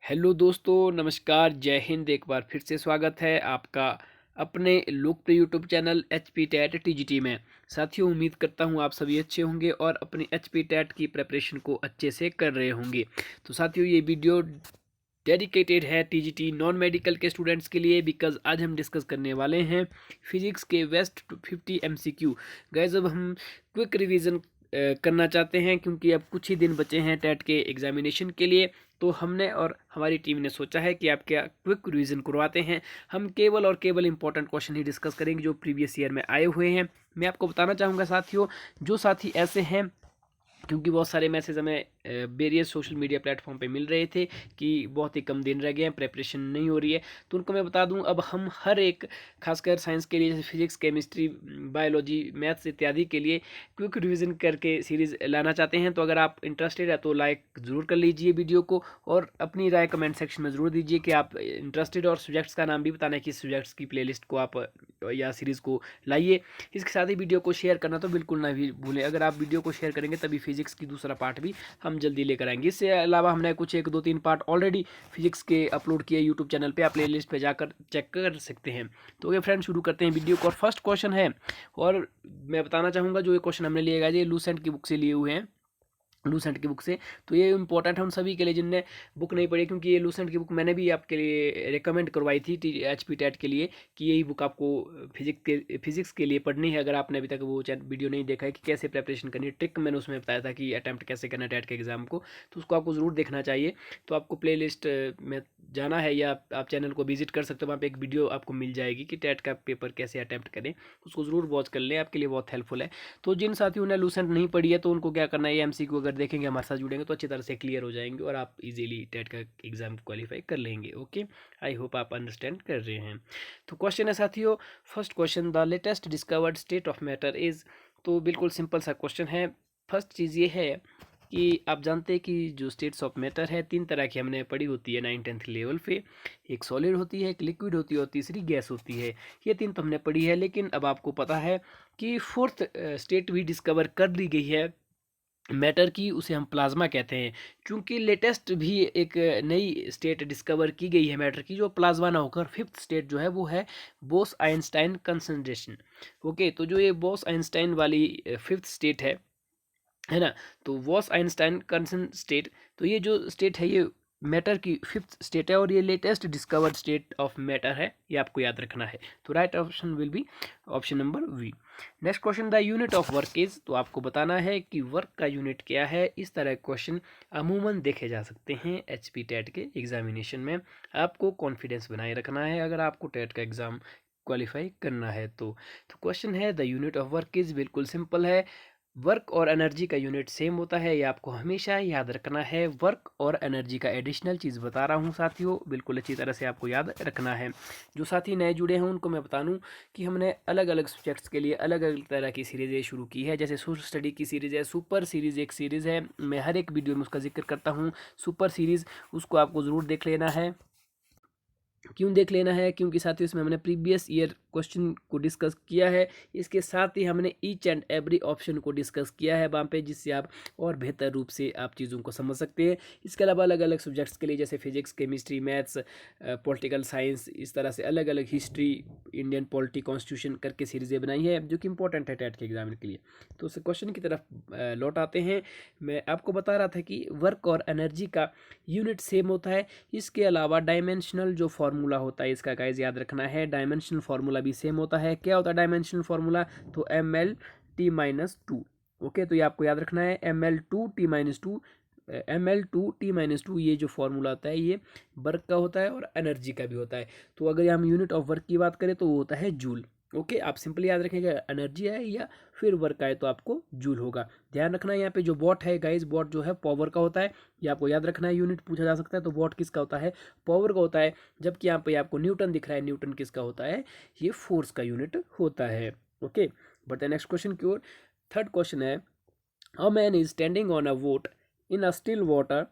Hello दोस्तों, नमस्कार, जय हिंद। एक बार फिर से स्वागत है आपका अपने लोकप्रिय YouTube channel H P TET TGT में। साथियों, उम्मीद करता हूँ आप सभी अच्छे होंगे और अपनी एच पी टेट की प्रिपरेशन को अच्छे से कर रहे होंगे। तो साथियों, ये वीडियो डेडिकेटेड है टीजीटी नॉन मेडिकल के स्टूडेंट्स के लिए, बिकॉज आज हम डिस्कस करने वाले हैं फिजिक्स के वेस्ट 50 एमसीक्यू। गाइस, अब हम क्विक रिवीजन करना चाहते हैं क्योंकि अब कुछ ही दिन बचे हैं टेट के एग्जामिनेशन के लिए। तो हमने और हमारी टीम ने सोचा है कि आपके क्विक रिवीजन करवाते हैं। हम केवल और केवल इंपॉर्टेंट क्वेश्चन ही डिस्कस करेंगे जो प्रीवियस ईयर में आए हुए हैं। मैं आपको बताना चाहूँगा साथियों, जो साथी ऐसे हैं, क्योंकि बहुत सारे मैसेज हमें वेरियस सोशल मीडिया प्लेटफॉर्म पे मिल रहे थे कि बहुत ही कम दिन रह गए हैं, प्रेपरेशन नहीं हो रही है। तो उनको मैं बता दूं, अब हम हर एक, खासकर साइंस के लिए जैसे फिजिक्स, केमिस्ट्री, बायोलॉजी, मैथ्स इत्यादि के लिए क्विक रिवीजन करके सीरीज़ लाना चाहते हैं। तो अगर आप इंटरेस्टेड है तो लाइक ज़रूर कर लीजिए वीडियो को और अपनी राय कमेंट सेक्शन में ज़रूर दीजिए कि आप इंटरेस्टेड, और सब्जेक्ट्स का नाम भी बताना है कि सब्जेक्ट्स की प्लेलिस्ट को आप या सीरीज़ को लाइए। इसके साथ ही वीडियो को शेयर करना तो बिल्कुल ना भी भूलें। अगर आप वीडियो को शेयर करेंगे तभी फिजिक्स की दूसरा पार्ट भी हम जल्दी लेकर आएंगे। इससे अलावा हमने कुछ 1 2 3 पार्ट ऑलरेडी फिजिक्स के अपलोड किए यूट्यूब चैनल पे, आप प्ले लिस्ट पे जाकर चेक कर सकते हैं। तो ओके फ्रेंड, शुरू करते हैं वीडियो को। और फर्स्ट क्वेश्चन है, और मैं बताना चाहूँगा जो ये क्वेश्चन हमने लिए गए ये लूसेंट की बुक से लिए हुए हैं, लूसेंट की बुक से। तो ये इंपॉर्टेंट है उन सभी के लिए जिनने बुक नहीं पढ़ी, क्योंकि ये लूसेंट की बुक मैंने भी आपके लिए रिकमेंड करवाई थी एच पी टेट के लिए कि यही बुक आपको फिजिक्स के लिए पढ़नी है। अगर आपने अभी तक वो वीडियो नहीं देखा है कि कैसे प्रेपरेशन करनी है, ट्रिक मैंने उसमें बताया था कि अटैम्प्ट कैसे करना है टेट के एग्जाम को, तो उसको आपको ज़रूर देखना चाहिए। तो आपको प्ले लिस्ट में जाना है या आप चैनल को विजिट कर सकते हो, वहाँ पे एक वीडियो आपको मिल जाएगी कि टेट का पेपर कैसे अटैम्प्ट करें। उसको ज़रूर वॉच कर लें, आपके लिए बहुत हेल्पफुल है। तो जिन साथियों ने लूसेंट नहीं पढ़ी है तो उनको क्या करना है, एमसीक्यू अगर देखेंगे, हमारे साथ जुड़ेंगे तो अच्छी तरह से क्लियर हो जाएंगे और आप इजीली टेट का एग्जाम क्वालिफाई कर लेंगे। ओके, आई होप आप अंडरस्टैंड कर रहे हैं। तो क्वेश्चन है साथियों, first question, the latest discovered state of matter is. तो बिल्कुल सिंपल सा क्वेश्चन है। फर्स्ट चीज़ ये है कि आप जानते हैं कि जो स्टेट्स ऑफ मैटर है 3 तरह की हमने पढ़ी होती है 9th-10th लेवल पे। एक सॉलिड होती है, एक लिक्विड होती है और तीसरी गैस होती है। ये 3 तो हमने पढ़ी है, लेकिन अब आपको पता है कि फोर्थ स्टेट भी डिस्कवर कर ली गई है मैटर की, उसे हम प्लाज्मा कहते हैं। क्योंकि लेटेस्ट भी एक नई स्टेट डिस्कवर की गई है मैटर की, जो प्लाज्मा ना होकर फिफ्थ स्टेट जो है वो है बोस आइंस्टाइन कंसंट्रेशन। ओके, तो जो ये बोस आइंस्टाइन वाली फिफ्थ स्टेट है ना, तो वॉस आइंस्टाइन कंसन स्टेट, तो ये जो स्टेट है ये मैटर की फिफ्थ स्टेट है और ये latest discovered state of matter है, ये आपको याद रखना है। तो right option will be option number B. Next question, the unit of work is. तो आपको बताना है कि वर्क का यूनिट क्या है। इस तरह के क्वेश्चन अमूमन देखे जा सकते हैं एच पी टेट के एग्जामिनेशन में। आपको कॉन्फिडेंस बनाए रखना है अगर आपको टेट का एग्जाम क्वालिफाई करना है तो क्वेश्चन है the unit of work is, बिल्कुल सिंपल है। वर्क और एनर्जी का यूनिट सेम होता है, ये आपको हमेशा याद रखना है। वर्क और एनर्जी का एडिशनल चीज़ बता रहा हूँ साथियों, बिल्कुल अच्छी तरह से आपको याद रखना है। जो साथी नए जुड़े हैं उनको मैं बता दूँ कि हमने अलग अलग सब्जेक्ट्स के लिए अलग अलग तरह की सीरीज़ें शुरू की है। जैसे सोशल स्टडी की सीरीज़ है, सुपर सीरीज़ एक सीरीज़ है, मैं हर एक वीडियो में उसका जिक्र करता हूँ। सुपर सीरीज़, उसको आपको ज़रूर देख लेना है। क्यों देख लेना है? क्योंकि साथियों इसमें हमने प्रीवियस ईयर क्वेश्चन को डिस्कस किया है, इसके साथ ही हमने ईच एंड एवरी ऑप्शन को डिस्कस किया है वहाँ पे, जिससे आप और बेहतर रूप से आप चीज़ों को समझ सकते हैं। इसके अलावा अलग अलग सब्जेक्ट्स के लिए जैसे physics, chemistry, maths, political science, इस तरह से अलग अलग हिस्ट्री, इंडियन पॉलिटी, कॉन्स्टिट्यूशन करके सीरीज़ें बनाई है जो कि इंपॉर्टेंट है टेट के एग्जाम के लिए। तो उस क्वेश्चन की तरफ लौट आते हैं। मैं आपको बता रहा था कि वर्क और एनर्जी का यूनिट सेम होता है। इसके अलावा डायमेंशनल जो फार्मूला होता है इसका गाइस याद रखना है, डायमेंशनल फार्मूला भी सेम होता है। क्या होता है डायमेंशनल फार्मूला? तो ML T-2। ओके, तो ये आपको याद रखना है, ML2T-2। ML2T-2 ये जो फार्मूला होता है ये वर्क का होता है और एनर्जी का भी होता है। तो अगर हम यूनिट ऑफ वर्क की बात करें तो वो होता है जूल। ओके, आप सिंपली याद रखेंगे, एनर्जी है या फिर वर्क आए तो आपको जूल होगा। ध्यान रखना है यहाँ पे जो वॉट है गाइस, वॉट जो है पावर का होता है, ये आपको याद रखना है। यूनिट पूछा जा सकता है तो वॉट किसका होता है? पावर का होता है। जबकि यहाँ पे आपको न्यूटन दिख रहा है, न्यूटन किसका होता है? ये फोर्स का यूनिट होता है। Okay, but the next question की ओर। थर्ड क्वेश्चन है, a man is standing on a vote in a still water,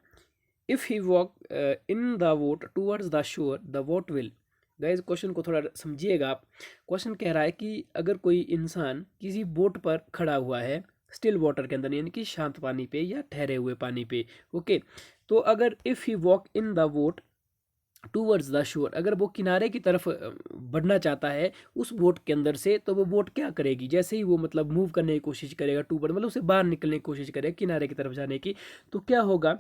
if he walk in the vote towards the shore the vote will. Guys question को थोड़ा समझिएगा आप। Question कह रहा है कि अगर कोई इंसान किसी बोट पर खड़ा हुआ है स्टिल वाटर के अंदर, यानी कि शांत पानी पे या ठहरे हुए पानी पे। ओके, तो अगर if he walk in the vote towards the shore, अगर वो किनारे की तरफ बढ़ना चाहता है उस बोट के अंदर से, तो वो बोट क्या करेगी, जैसे ही वो मतलब मूव करने की कोशिश करेगा टूवर्ड मतलब उसे बाहर निकलने की कोशिश करेगा किनारे की तरफ जाने की, तो क्या होगा,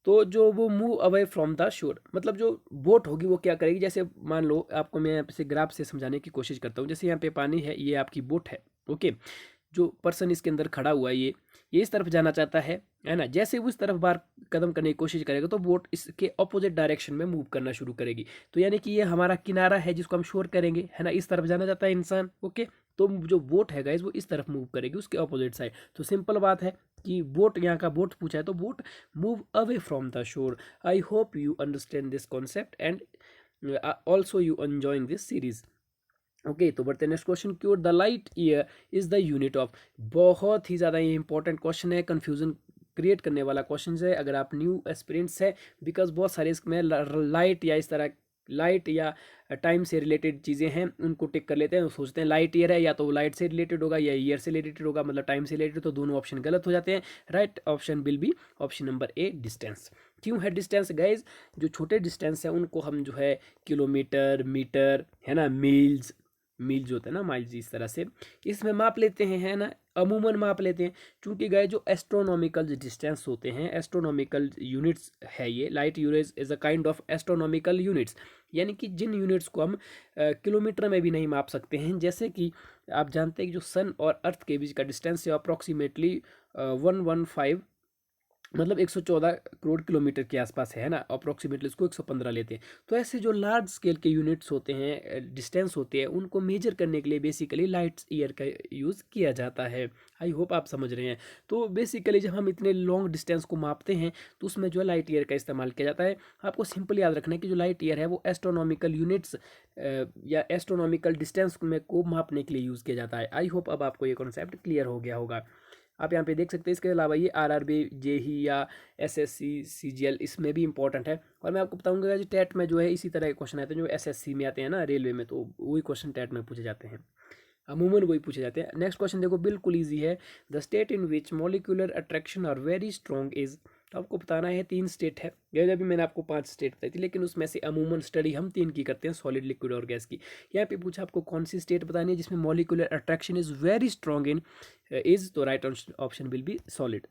तो जो वो मूव अवे फ्रॉम द शोर, मतलब जो बोट होगी वो क्या करेगी, जैसे मान लो आपको मैं यहाँ पे से ग्राफ से समझाने की कोशिश करता हूँ, जैसे यहाँ पे पानी है, ये आपकी बोट है, ओके, जो पर्सन इसके अंदर खड़ा हुआ है ये इस तरफ जाना चाहता है ना, जैसे वो इस तरफ बार कदम करने की कोशिश करेगा तो बोट इसके ऑपोजिट डायरेक्शन में मूव करना शुरू करेगी, तो यानी कि ये हमारा किनारा है जिसको हम शोर करेंगे, है ना, इस तरफ जाना चाहता है इंसान, ओके, तो जो बोट है गाइस वो इस तरफ मूव करेगी उसके ऑपोजिट साइड, तो सिंपल बात है कि बोट, यहाँ का बोट पूछा है तो boat move away from the shore. I hope you understand this concept and also you enjoying this series. Okay, तो बढ़ते नेक्स्ट क्वेश्चन की ओर। The light year is the unit of, बहुत ही ज़्यादा ये इंपॉर्टेंट क्वेश्चन है, कन्फ्यूजन क्रिएट करने वाला क्वेश्चन है अगर आप न्यू एस्पिरेंट्स है, बिकॉज बहुत सारे इसमें लाइट या इस तरह लाइट या टाइम से रिलेटेड चीज़ें हैं उनको टिक कर लेते हैं, सोचते हैं लाइट ईयर है या तो लाइट से रिलेटेड होगा या ईयर से रिलेटेड होगा, मतलब टाइम से रिलेटेड, तो दोनों ऑप्शन गलत हो जाते हैं। Right option will be option number A, distance. क्यों है डिस्टेंस गाइज, जो छोटे डिस्टेंस है उनको हम जो है किलोमीटर, मीटर, है ना, मील्स, मील्स होता है ना, माइल्स, इस तरह से इसमें माप लेते हैं, है ना, अमूमन माप लेते हैं, क्योंकि गए जो एस्ट्रोनॉमिकल डिस्टेंस होते हैं, एस्ट्रोनॉमिकल यूनिट्स है ये, light units is a kind of astronomical units, यानी कि जिन यूनिट्स को हम किलोमीटर में भी नहीं माप सकते हैं, जैसे कि आप जानते हैं कि जो सन और अर्थ के बीच का डिस्टेंस है अप्रॉक्सीमेटली 115, मतलब 114 करोड़ किलोमीटर के आसपास है ना, अप्रोक्सीमेटली इसको 115 लेते हैं, तो ऐसे जो लार्ज स्केल के यूनिट्स होते हैं, डिस्टेंस होते हैं, उनको मेजर करने के लिए बेसिकली लाइट ईयर का यूज़ किया जाता है। आई होप आप समझ रहे हैं। तो बेसिकली जब हम इतने लॉन्ग डिस्टेंस को मापते हैं तो उसमें जो है लाइट ईयर का इस्तेमाल किया जाता है। आपको सिंपल याद रखना है कि जो लाइट ईयर है वो एस्ट्रोनॉमिकल यूनिट्स या एस्ट्रोनॉमिकल डिस्टेंस में को मापने के लिए यूज़ किया जाता है। आई होप अब आपको ये कॉन्सेप्ट क्लियर हो गया होगा। आप यहाँ पे देख सकते हैं, इसके अलावा ये आरआरबी, जेई या एसएससी, सीजीएल इसमें भी इंपॉर्टेंट है, और मैं आपको बताऊंगा कि टेट में जो है इसी तरह के क्वेश्चन आते हैं जो एसएससी में आते हैं ना, रेलवे में, तो वही क्वेश्चन टेट में पूछे जाते हैं, अमूमन वही पूछे जाते हैं। नेक्स्ट क्वेश्चन देखो, बिल्कुल ईजी है। The state in which molecular attraction are very strong is, तो आपको बताना है 3 स्टेट है, ये अभी मैंने आपको 5 स्टेट बताई थी, लेकिन उसमें से अमूमन स्टडी हम 3 की करते हैं, सॉलिड, लिक्विड और गैस की। यहाँ पे पूछा आपको कौन सी स्टेट बतानी है जिसमें molecular attraction is very strong in is, तो right option will be solid.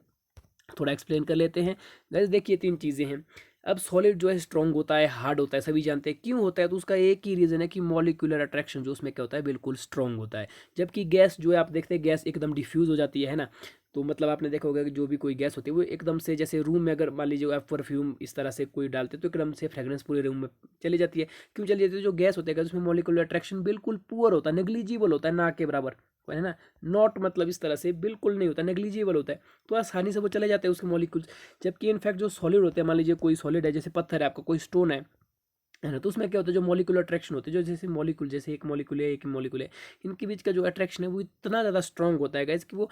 थोड़ा एक्सप्लेन कर लेते हैं गाइस। देखिए 3 चीज़ें हैं। अब सॉलिड जो है स्ट्रॉन्ग होता है, हार्ड होता है, सभी जानते हैं क्यों होता है, तो उसका एक ही रीज़न है कि मॉलिक्यूलर अट्रैक्शन जो उसमें क्या होता है, बिल्कुल स्ट्रॉन्ग होता है। जबकि गैस जो है आप देखते हैं गैस एकदम डिफ्यूज़ हो जाती है ना, तो मतलब आपने देखा होगा कि जो भी कोई गैस होती है वो एकदम से, जैसे रूम में अगर मान लीजिए आप परफ्यूम इस तरह से कोई डालते तो एकदम से फ्रेगरेंस पूरे रूम में चली जाती है। क्यों चली जाती है, जो गैस होता है उसमें मॉलिक्यूलर अट्रैक्शन बिल्कुल पुअर होता है, नेग्लिजिबल होता है, ना के बराबर, है ना, नॉट मतलब इस तरह से बिल्कुल नहीं होता, नेग्लिजिबल होता है, तो आसानी से वो चले जाते हैं उसके मॉलिक्यूल्स। जबकि इनफैक्ट जो सॉलिड होते हैं, मान लीजिए कोई सॉलिड है, जैसे पत्थर है आपका, कोई स्टोन है ना, तो उसमें क्या होता है, जो मॉलिक्यूलर अट्रैक्शन होती है, जो जैसे मॉलिक्यूल, जैसे एक मॉलिक्यूल है, एक मॉलिक्यूल है, इनके बीच का जो अट्रैक्शन है वो इतना ज़्यादा स्ट्रॉन्ग होता है गाइस कि वो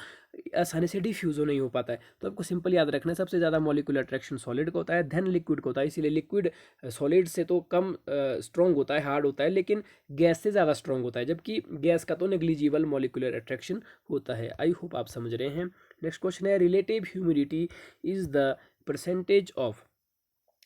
आसानी से डिफ्यूज नहीं हो पाता है। तो आपको सिंपल याद रखना है, सबसे ज़्यादा मॉलिक्यूलर अट्रैक्शन सॉलिड का होता है, देन लिक्विड का होता है। इसीलिए लिक्विड सॉलिड से तो कम स्ट्रॉन्ग होता है, हार्ड होता है, लेकिन गैस से ज़्यादा स्ट्रॉन्ग होता है, जबकि गैस का तो नेग्लिजिबल मॉलिक्यूलर अट्रैक्शन होता है। आई होप आप समझ रहे हैं। नेक्स्ट क्वेश्चन है, relative humidity is the percentage of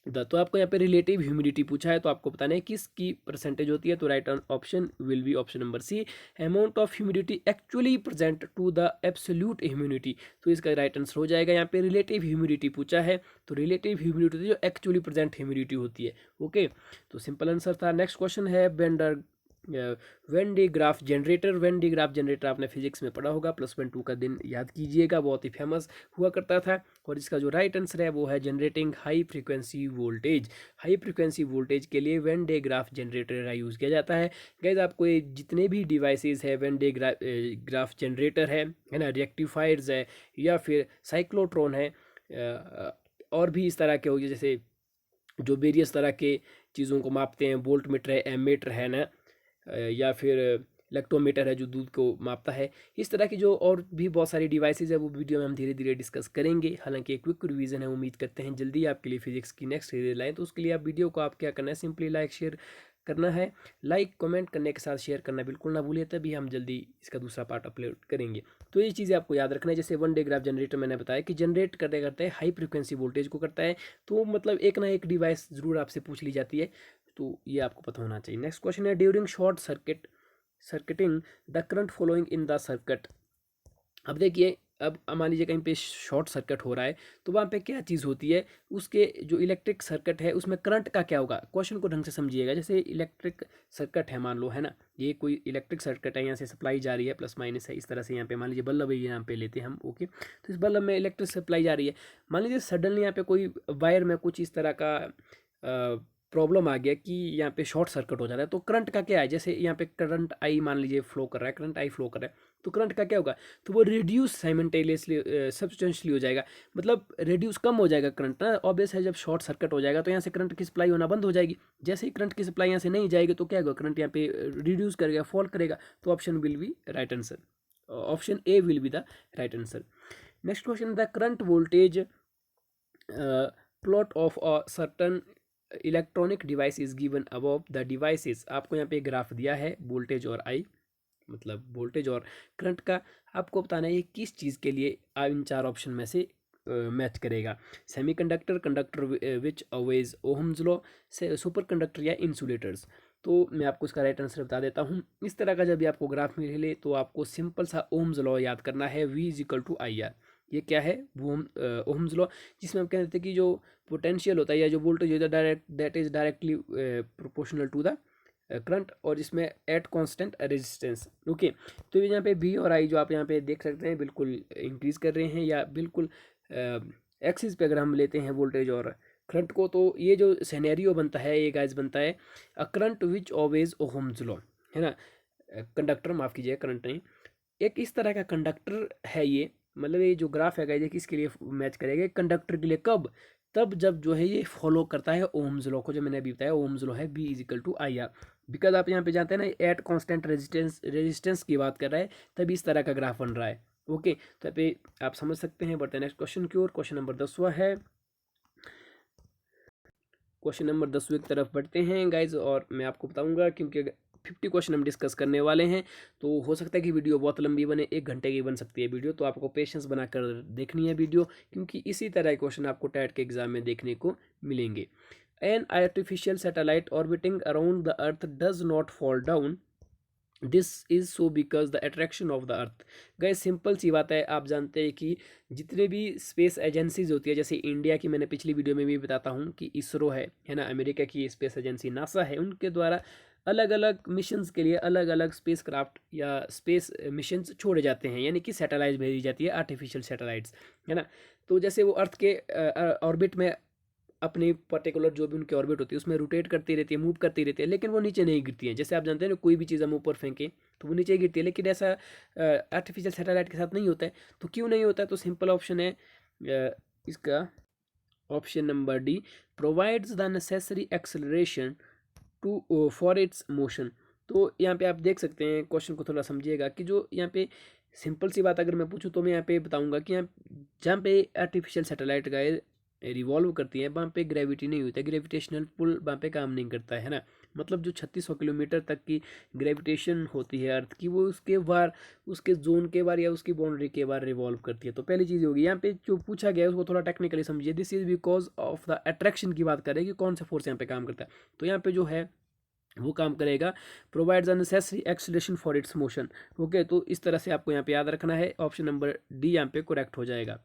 the, तो आपको यहाँ पे रिलेटिव ह्यूमिडिटी पूछा है, तो आपको बताना है किसकी परसेंटेज होती है, तो right option will be option number C, amount of humidity actually present to the absolute humidity, तो इसका राइट आंसर हो जाएगा। यहाँ पे रिलेटिव ह्यूमिडिटी पूछा है, तो रिलेटिव ह्यूमिडिटी जो एक्चुअली प्रेजेंट ह्यूमिडिटी होती है। ओके, तो सिंपल आंसर था। नेक्स्ट क्वेश्चन है, van der Van de Graaff generator, Van de Graaff generator आपने फिजिक्स में पढ़ा होगा, +1 2 का दिन याद कीजिएगा, बहुत ही फेमस हुआ करता था। और इसका जो राइट आंसर है वो है generating high frequency voltage. High frequency voltage के लिए वेन डे ग्राफ जनरेटर का यूज़ किया जाता है। गाइस आपको ये जितने भी डिवाइसेस है, वेन डे ग्राफ जनरेटर है ना, रेक्टिफायर्स है, या फिर साइक्लोट्रॉन है, और भी इस तरह के हो गए, जैसे जो वेरियस तरह के चीज़ों को मापते हैं, वोल्ट मीटर है, एमीटर है ना, या फिर लेक्टोमीटर है जो दूध को मापता है। इस तरह की जो और भी बहुत सारी डिवाइसेज है वो वीडियो में हम धीरे धीरे डिस्कस करेंगे। हालांकि एक क्विक रिवीजन है, उम्मीद करते हैं जल्दी आपके लिए फिजिक्स की नेक्स्ट सीरीज लाएँ। तो उसके लिए आप वीडियो को आप क्या करना है, सिंपली लाइक शेयर करना है। लाइक कमेंट करने के साथ शेयर करना बिल्कुल ना भूलिए, तभी हम जल्दी इसका दूसरा पार्ट अपलोड करेंगे। तो ये चीज़ें आपको याद रखना है। जैसे वन डे ग्राफ जनरेटर मैंने बताया कि जनरेट करते करते हाई फ्रिक्वेंसी वोल्टेज को करता है, तो मतलब एक ना एक डिवाइस ज़रूर आपसे पूछ ली जाती है, तो ये आपको पता होना चाहिए। नेक्स्ट क्वेश्चन है during short circuiting the current following in the circuit. अब देखिए, अब मान लीजिए कहीं पे शॉर्ट सर्किट हो रहा है, तो वहाँ पे क्या चीज़ होती है, उसके जो इलेक्ट्रिक सर्किट है उसमें करंट का क्या होगा। क्वेश्चन को ढंग से समझिएगा। जैसे इलेक्ट्रिक सर्किट है, मान लो, है ना, ये कोई इलेक्ट्रिक सर्किट है, यहाँ से सप्लाई जा रही है, प्लस माइनस है इस तरह से। यहाँ पे मान लीजिए बल्ब है, यहाँ पे लेते हैं हम, ओके। तो इस बल्ब में इलेक्ट्रिक सप्लाई जा रही है। मान लीजिए सडनली यहाँ पे कोई वायर में कुछ इस तरह का प्रॉब्लम आ गया कि यहाँ पे शॉर्ट सर्किट हो जाता है, तो करंट का क्या है। जैसे यहाँ पे करंट आई मान लीजिए फ्लो कर रहा है, करंट आई फ्लो कर रहा है, तो करंट का क्या होगा, तो वो रिड्यूस साइमल्टेनियसली सब्सटेंशियली हो जाएगा, मतलब रिड्यूस कम हो जाएगा करंट ना। ऑब्वियस है, जब शॉर्ट सर्किट हो जाएगा तो यहाँ से करंट की सप्लाई होना बंद हो जाएगी। जैसे ही करंट की सप्लाई यहाँ से नहीं जाएगी तो क्या होगा, करंट यहाँ पे रिड्यूस करेगा, फॉल करेगा। तो option will B right answer, option A will be the right answer. Next question, the current voltage plot of a certain electronic device is given above the devices. आपको यहाँ पे graph दिया है voltage और आई, मतलब voltage और current का। आपको बताना है किस चीज़ के लिए इन चार ऑप्शन में से मैच करेगा। Semiconductor, conductor which obeys Ohm's law, से सुपर कंडक्टर या इंसुलेटर्स। तो मैं आपको इसका राइट आंसर बता देता हूँ। इस तरह का जब भी आपको ग्राफ मिले तो आपको सिंपल सा ओहम्स लॉ याद करना है, V is equal to I R. ये क्या है, वो ओहम्स लॉ, जिसमें हम कहते हैं कि जो पोटेंशियल होता है या जो वोल्टेज होता है direct, that is directly proportional to the current, और जिसमें एट कांस्टेंट रेजिस्टेंस, ओके। तो यहाँ पे V और I जो आप यहाँ पे देख सकते हैं बिल्कुल इंक्रीज कर रहे हैं, या बिल्कुल एक्सिस पे अगर हम लेते हैं वोल्टेज और करंट को, तो ये जो सिनेरियो बनता है, ये गाइस बनता है a current which obeys Ohm's law, है ना। कंडक्टर, माफ कीजिए, करंट नहीं, एक इस तरह का कंडक्टर है ये। मतलब ये जो ग्राफ है गाइस, ये किसके लिए मैच करेगा, कंडक्टर के लिए। कब, तब जब जो है ये फॉलो करता है ओम्स लॉ को, जो मैंने अभी बताया ओम्स लॉ है, V is equal to I R. Because आप यहाँ पे जानते हैं ना, एट कांस्टेंट रेजिस्टेंस की बात कर रहा है, तभी इस तरह का ग्राफ बन रहा है, ओके। तो यहाँ पे आप समझ सकते हैं। बढ़ते हैं नेक्स्ट क्वेश्चन की ओर। क्वेश्चन नंबर 10वां है, क्वेश्चन नंबर 10वें की तरफ बढ़ते हैं गाइज, और मैं आपको बताऊंगा, क्योंकि 50 क्वेश्चन हम डिस्कस करने वाले हैं, तो हो सकता है कि वीडियो बहुत लंबी बने, 1 घंटे की बन सकती है वीडियो। तो आपको पेशेंस बनाकर देखनी है वीडियो, क्योंकि इसी तरह के क्वेश्चन आपको टैट के एग्जाम में देखने को मिलेंगे। An artificial satellite orbiting around the earth does not fall down, this is so because the attraction of the earth. गए सिंपल सी बात है, आप जानते हैं कि जितने भी स्पेस एजेंसीज होती है, जैसे इंडिया की मैंने पिछली वीडियो में भी बताता हूँ कि इसरो है ना, अमेरिका की स्पेस एजेंसी नासा है, उनके द्वारा अलग अलग मिशंस के लिए अलग अलग स्पेस क्राफ्ट या स्पेस मिशंस छोड़े जाते हैं, यानी कि सैटेलाइट भेजी जाती है, आर्टिफिशियल सैटेलाइट्स, है ना। तो जैसे वो अर्थ के ऑर्बिट में अपनी पर्टिकुलर जो भी उनकी ऑर्बिट होती है उसमें रोटेट करती रहती है, मूव करती रहती है, लेकिन वो नीचे नहीं गिरती है। जैसे आप जानते हैं ना, कोई भी चीज़ हम ऊपर फेंकें तो वो नीचे गिरती है, लेकिन ऐसा आर्टिफिशियल सैटेलाइट के साथ नहीं होता है। तो क्यों नहीं होता है, तो सिंपल ऑप्शन है इसका option number D, provides the necessary acceleration to for its motion. तो यहाँ पे आप देख सकते हैं, क्वेश्चन को थोड़ा समझिएगा कि जो यहाँ पे सिंपल सी बात अगर मैं पूछूं तो मैं यहाँ पे बताऊंगा कि यहाँ जहाँ पे आर्टिफिशियल सैटेलाइट का रिवॉल्व करती है, वहाँ पे ग्रेविटी नहीं होता है, ग्रेविटेशनल पुल वहाँ पे काम नहीं करता है ना। मतलब जो 3600 किलोमीटर तक की ग्रेविटेशन होती है अर्थ की, वो उसके बार, उसके जोन के बार या उसकी बाउंड्री के बार रिवॉल्व करती है। तो पहली चीज़ होगी, यहाँ पे जो पूछा गया है उसको थोड़ा टेक्निकली समझिए। This is because of the attraction की बात करें कि कौन सा फोर्स यहाँ पे काम करता है, तो यहाँ पे जो है वो काम करेगा provides the necessary acceleration for its motion, okay. तो इस तरह से आपको यहाँ पे याद रखना है, ऑप्शन नंबर डी यहाँ पे करेक्ट हो जाएगा,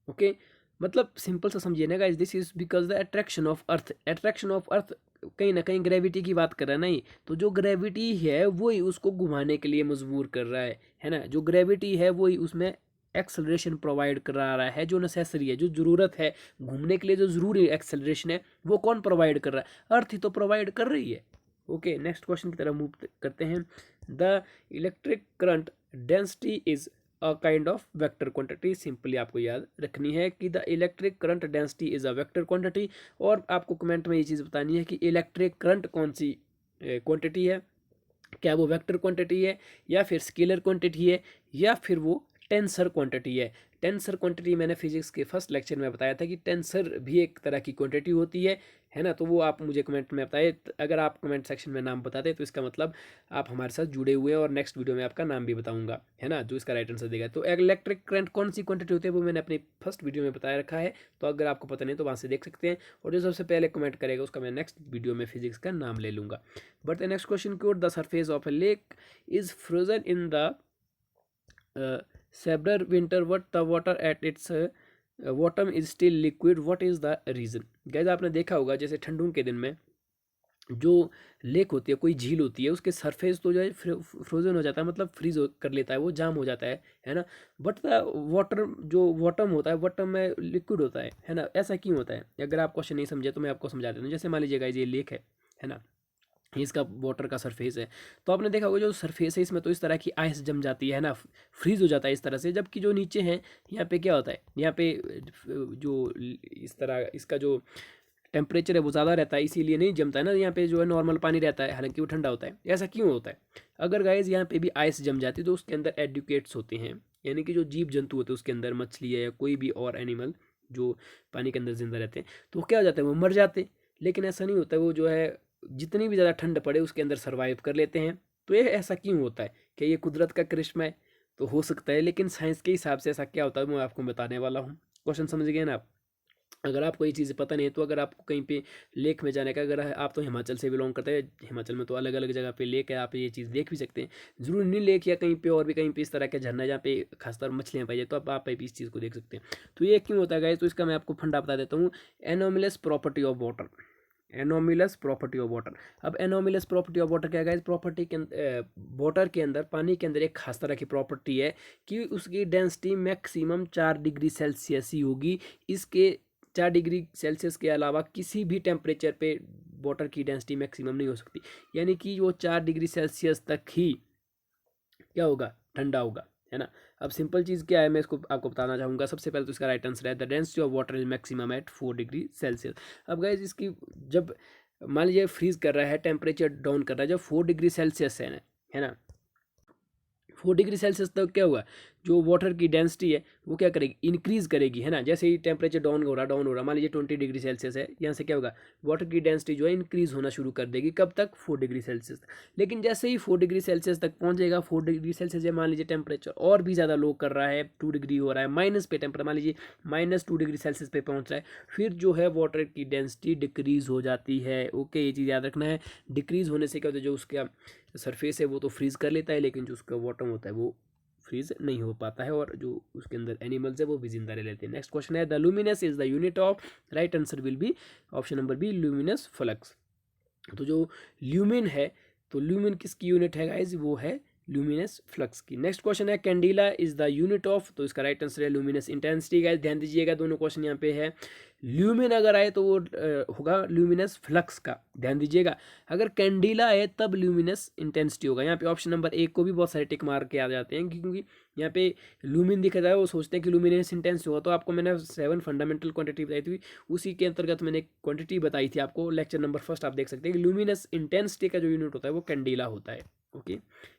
ओके। मतलब सिंपल सा समझिए ना guys, this is because the attraction of earth, attraction of earth कहीं ना कहीं ग्रेविटी की बात कर रहा है, नहीं तो जो ग्रेविटी है वही उसको घुमाने के लिए मजबूर कर रहा है ना। जो ग्रेविटी है वही उसमें एक्सेलरेशन प्रोवाइड करा रहा है, जो नेसेसरी है, जो ज़रूरत है घूमने के लिए, जो ज़रूरी एक्सेलरेशन है वो कौन प्रोवाइड कर रहा है, अर्थ ही तो प्रोवाइड कर रही है, ओके। नेक्स्ट क्वेश्चन की तरफ मूव करते हैं। The electric current density is a kind of vector quantity. Simply आपको याद रखनी है कि the electric current density is a vector quantity, और आपको कमेंट में ये चीज़ बतानी है कि इलेक्ट्रिक करंट कौन सी क्वांटिटी है, क्या वो वेक्टर क्वांटिटी है, या फिर स्केलर क्वांटिटी है, या फिर वो टेंसर क्वांटिटी है। टेंसर क्वांटिटी मैंने फिजिक्स के फर्स्ट लेक्चर में बताया था कि टेंसर भी एक तरह की क्वांटिटी होती है ना। तो वो आप मुझे कमेंट में बताइए, अगर आप कमेंट सेक्शन में नाम बताते तो इसका मतलब आप हमारे साथ जुड़े हुए हैं, और नेक्स्ट वीडियो में आपका नाम भी बताऊंगा, है ना, जो इसका राइट आंसर देगा। तो इलेक्ट्रिक करंट कौन सी क्वांटिटी होती है वो मैंने अपनी फर्स्ट वीडियो में बताया रखा है, तो अगर आपको पता नहीं तो वहाँ से देख सकते हैं, और जो सबसे पहले कमेंट करेगा उसका मैं नेक्स्ट वीडियो में फिजिक्स का नाम ले लूँगा। But the next question cure the surface of A lake is frozen in the severe winter, what the water at its bottom is still liquid, what is the reason? Guys आपने देखा होगा जैसे ठंडों के दिन में जो लेक होती है, कोई झील होती है, उसके सरफेस तो जो है फ्रोजन हो जाता है, मतलब फ्रीज कर लेता है, वो जाम हो जाता है ना। बट द वाटर जो बॉटम होता है, बॉटम में लिक्विड होता है ना। ऐसा क्यों होता है? अगर आप क्वेश्चन नहीं समझे तो मैं आपको समझा देता हूँ। जैसे मान लीजिए गाइस ये लेक है ना, ये इसका वाटर का सरफेस है, तो आपने देखा होगा जो सरफेस है इसमें तो इस तरह की आइस जम जाती है ना, फ्रीज हो जाता है इस तरह से। जबकि जो नीचे हैं यहाँ पे क्या होता है, यहाँ पे जो इस तरह इसका जो टेम्परेचर है वो ज़्यादा रहता है, इसीलिए नहीं जमता है ना। यहाँ पे जो है नॉर्मल पानी रहता है, हालांकि वो ठंडा होता है। ऐसा क्यों होता है? अगर गाइज यहाँ पे भी आइस जम जाती है तो उसके अंदर एडुकेट्स होते हैं, यानी कि जो जीव जंतु होते हैं उसके अंदर, मछली है या कोई भी और एनिमल जो पानी के अंदर जिंदा रहते हैं, तो क्या हो जाता है, वो मर जाते हैं। लेकिन ऐसा नहीं होता, वो जो है जितनी भी ज़्यादा ठंड पड़े उसके अंदर सर्वाइव कर लेते हैं। तो ये ऐसा क्यों होता है? कि ये कुदरत का करिश्मा है? तो हो सकता है, लेकिन साइंस के हिसाब से ऐसा क्या होता है मैं आपको बताने वाला हूँ। क्वेश्चन समझ गए ना आप? अगर आपको ये चीज़ें पता नहीं है तो अगर आपको कहीं पे लेक में जाने का, अगर आप तो हिमाचल से बिलोंग करते हैं, हिमाचल में तो अलग अलग जगह पे लेक है, आप ये चीज़ देख भी सकते हैं। जरूर नहीं लेक या कहीं पे और भी कहीं पे इस तरह के झरना जहाँ पे खासतौर मछलियाँ पाई जाए, तो आप भी इस चीज़ को देख सकते हैं। तो ये क्यों होता है गाइस? तो इसका मैं आपको फंडा बता देता हूँ। Anomalous property of water, anomalous property of water. अब एनोमिलस प्रॉपर्टी ऑफ वाटर क्या है? प्रॉपर्टी के वाटर के अंदर, पानी के अंदर एक खास तरह की प्रॉपर्टी है कि उसकी डेंसिटी मैक्सिमम 4 डिग्री सेल्सियस ही होगी। इसके 4 डिग्री सेल्सियस के अलावा किसी भी टेम्परेचर पे वाटर की डेंसिटी मैक्सिमम नहीं हो सकती, यानी कि वो 4 डिग्री सेल्सियस तक ही क्या होगा, ठंडा होगा, है ना। अब सिंपल चीज़ क्या है मैं इसको आपको बताना चाहूँगा। सबसे पहले तो इसका राइट आंसर है the density of water is maximum at 4 degree Celsius. अब गाइज इसकी जब मान लीजिए फ्रीज कर रहा है, टेम्परेचर डाउन कर रहा है, जब 4 डिग्री सेल्सियस है ना, 4 डिग्री सेल्सियस तक क्या हुआ, जो वाटर की डेंसिटी है वो क्या करेगी, इंक्रीज करेगी, है ना। जैसे ही टेम्परेचर डाउन हो रहा, मान लीजिए 20 डिग्री सेल्सियस है, यहाँ से क्या होगा, वाटर की डेंसिटी जो है इंक्रीज होना शुरू कर देगी। कब तक? 4 डिग्री सेल्सियस। लेकिन जैसे ही 4 डिग्री सेल्सियस तक पहुंचेगा, 4 डिग्री सेल्सियस है, मान लीजिए टेम्परेचर और भी ज़्यादा लो कर रहा है, 2 डिग्री हो रहा है, माइनस पे टेम्परेचर, मान लीजिए -2 डिग्री सेल्सियस पे पहुंच रहा है, फिर जो है वाटर की डेंसिटी डिक्रीज हो जाती है। ओके, ये चीज़ याद रखना है। डिक्रीज होने से क्या होता है, जो उसका सरफेस है वो तो फ्रीज कर लेता है, लेकिन जो उसका बॉटम होता है वो फ्रीज नहीं हो पाता है, और जो उसके अंदर एनिमल्स है वो भी जिंदा रह लेते हैं। नेक्स्ट क्वेश्चन है the luminous is the unit of, right answer will be option number B, luminous flux. तो जो ल्यूमिन है, तो ल्यूमिन किसकी यूनिट है गाइज, वो है ल्यूमिनस फ्लक्स की। नेक्स्ट क्वेश्चन है candela is the unit of, तो इसका राइट आंसर है ल्यूमिनस इंटेंसिटी। गाइज ध्यान दीजिएगा, दोनों क्वेश्चन यहाँ पे है। ल्यूमिन अगर आए तो वो होगा ल्यूमिनस फ्लक्स का, ध्यान दीजिएगा। अगर कैंडिला है तब ल्यूमिनस इंटेंसिटी होगा। यहाँ पे ऑप्शन नंबर 1 को भी बहुत सारे टिक मार के आ जाते हैं, क्योंकि यहाँ पे लूमिन दिखा जाए वो सोचते हैं कि लुमिनेंस इंटेंस होगा। तो आपको मैंने 7 फंडामेंटल क्वांटिटी बताई थी, उसी के अंतर्गत मैंने एक क्वांटिटी बताई थी आपको, लेक्चर नंबर 1 आप देख सकते हैं कि लुमिनस इंटेंसिटी का जो यूनिट होता है वो कैंडिला होता है। ओके,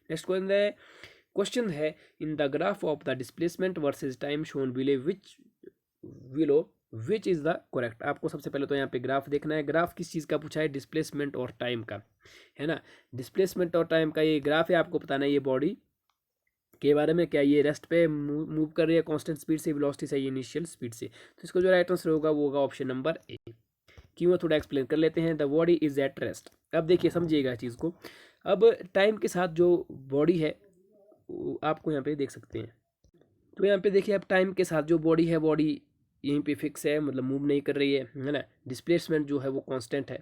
नेक्स्ट क्वेश्चन है in the graph of the displacement versus time shown below which is the correct. आपको सबसे पहले तो यहाँ पे ग्राफ देखना है। ग्राफ किस चीज़ का पूछा है? डिस्प्लेसमेंट और टाइम का, है ना। डिस्प्लेसमेंट और टाइम का ये ग्राफ है, आपको बताना है ये बॉडी के बारे में, क्या ये रेस्ट पे मूव कर रही है कांस्टेंट स्पीड से, वेलोसिटी से, इनिशियल स्पीड से। तो इसको जो राइट आंसर होगा वो होगा ऑप्शन नंबर ए। क्यों, थोड़ा एक्सप्लेन कर लेते हैं। The body is at rest. अब देखिए समझिएगा चीज़ को। अब टाइम के साथ जो बॉडी है आपको यहाँ पे देख सकते हैं, तो यहाँ पे देखिए अब टाइम के साथ जो बॉडी है, बॉडी यहीं पे फिक्स है, मतलब मूव नहीं कर रही है ना। डिस्प्लेसमेंट जो है वो कांस्टेंट है,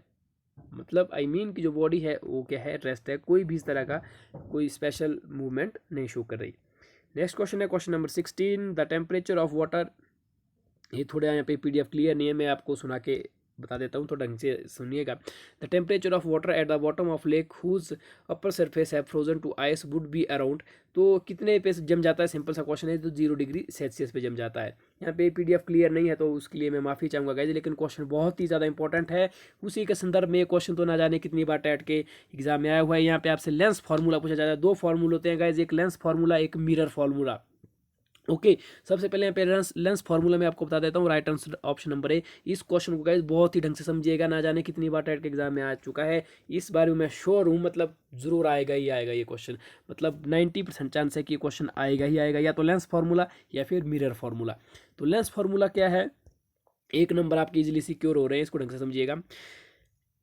मतलब आई मीन कि जो बॉडी है वो क्या है, रेस्ट है, कोई भी इस तरह का कोई स्पेशल मूवमेंट नहीं शो कर रही। नेक्स्ट क्वेश्चन है question number 16 the temperature of water. ये थोड़ा यहाँ पे पीडीएफ क्लियर नहीं है, मैं आपको सुना के बता देता हूँ, तो ढंग से सुनिएगा। The temperature of water at the bottom of lake whose upper surface है frozen to ice would be around. तो कितने पे जम जाता है? सिंपल सा क्वेश्चन है, तो 0 डिग्री सेल्सियस पे जम जाता है। यहाँ पे पीडीएफ क्लियर नहीं है तो उसके लिए मैं माफ़ी चाहूँगा गाइज, लेकिन क्वेश्चन बहुत ही ज़्यादा इंपॉर्टेंट है। उसी के संदर्भ में ये क्वेश्चन तो ना जाने कितनी बार टैट के एग्जाम में आया हुआ है। यहाँ पे आपसे लेंस फार्मूला पूछा जाता है। 2 फार्मूले होते हैं गाइज, एक लेंस फार्मूला, एक मिरर फार्मूला। ओके। सबसे पहले यहाँ पे लेंस फार्मूला मैं आपको बता देता हूँ। राइट आंसर ऑप्शन नंबर ए। इस क्वेश्चन को गाइस बहुत ही ढंग से समझिएगा, ना जाने कितनी बार टेट के एग्जाम में आ चुका है, इस बार मैं श्योर हूँ, मतलब जरूर आएगा ही आएगा ये क्वेश्चन। मतलब 90% चांस है कि ये क्वेश्चन आएगा ही आएगा, या तो लेंस फार्मूला या फिर मिरर फार्मूला। तो लेंस फार्मूला क्या है, एक नंबर आपके इजिली सिक्योर हो रहे हैं, इसको ढंग से समझिएगा।